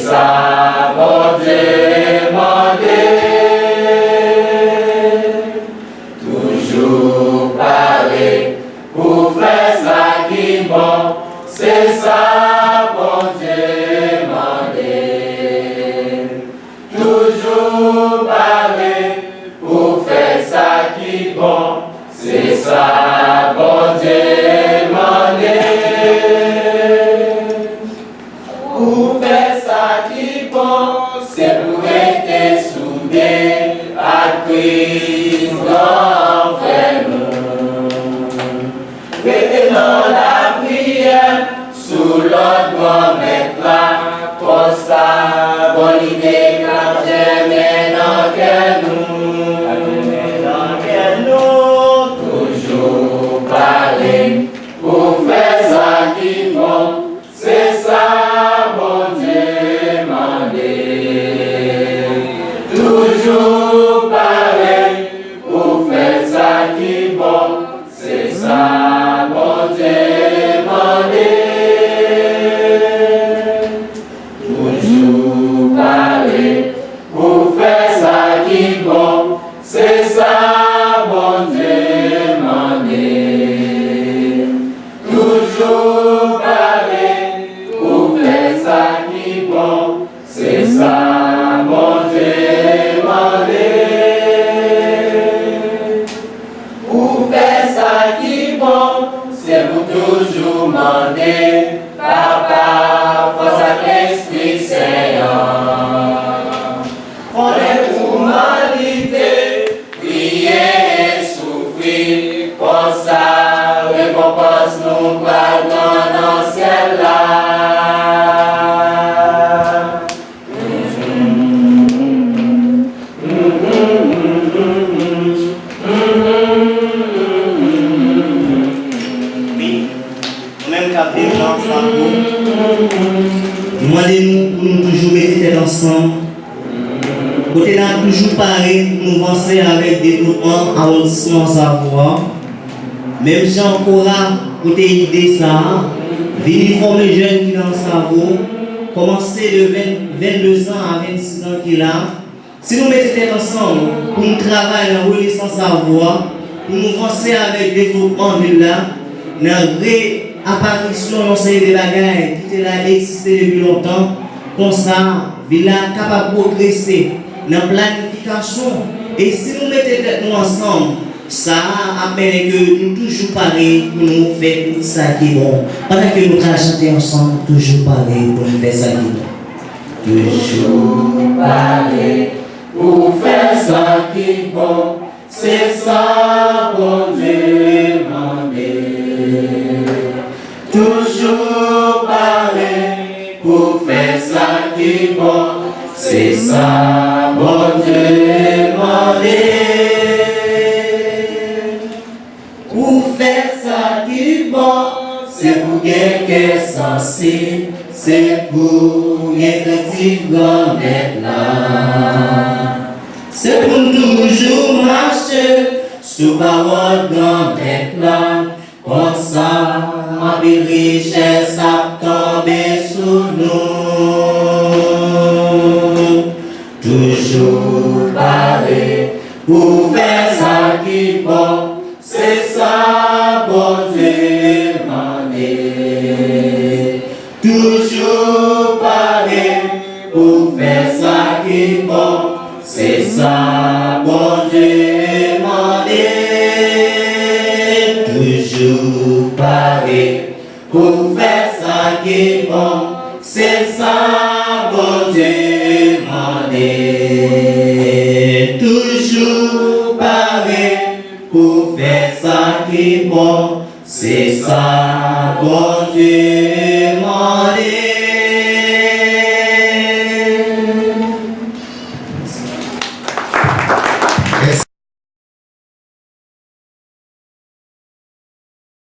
ça, bon Dieu, toujours parler pour faire ça qui est bon, c'est ça, bon Dieu, toujours parler pour faire ça qui est bon, c'est ça, bon Dieu, pour faire ça qui est bon, c'est pour être soudé à Christ envers nous. Mettez dans la prière, sous l'ordre de mettre là, pour ça, bonne idée, quand j'aime dans quel nous, toujours parler, pour faire ça qui est bon, c'est ça, bon Dieu, toujours parler, pour faire ça qui est bon, c'est ça, bon Dieu, toujours parler, pour faire ça qui est bon, c'est ça, bon Dieu, toujours parler, pour faire ça qui est bon, c'est ça, bon Dieu, pour faire ça qui est bon, c'est pour toujours demander, Papa, force à l'Esprit Seigneur. On est pour humanité, prier et souffrir, pour ça, récompense nous pardonne dans le ciel là. Demandez-nous pour nous toujours mettre ensemble. Côté là, toujours pareil, nous avancer avec développement, arrondissement, savoir. Même si encore là, côté idée ça, venir former jeunes qui dans le cerveau, commencer de 22 ans à 26 ans qui là. Si nous mettons ensemble pour nous travailler dans la renaissance savoir, pour nous avancer avec développement là, dans la réapparition dans ces bagages qui étaient là existé depuis longtemps, comme ça, il est capable de progresser dans la planification. Et si nous mettons nous ensemble, ça appelle que nous toujours pareil pour nous faire tout ça qui est bon. Pendant que nous chantons ensemble, toujours pareil pour nous faire ça qui est bon. Toujours pareil pour faire ça qui est bon. C'est ça, bon Dieu, toujours pareil pour faire ça qui est bon. C'est ça, bon Dieu, pour faire ça qui est bon, c'est pour quelqu'un sensé, c'est pour quelqu'un grand là. C'est pour toujours marcher sous parole grand là. Comme ça, ma belle richesse a tombé sous nous. Toujours pareil pour faire ça qui est bon. C'est ça, bon Dieu, toujours pareil pour faire ça qui est bon. C'est ça, bon Dieu, toujours pareil pour faire ça qui est bon. C'est ça, bon Dieu, toujours pareil pour faire ça qui est bon. C'est ça, bon Dieu.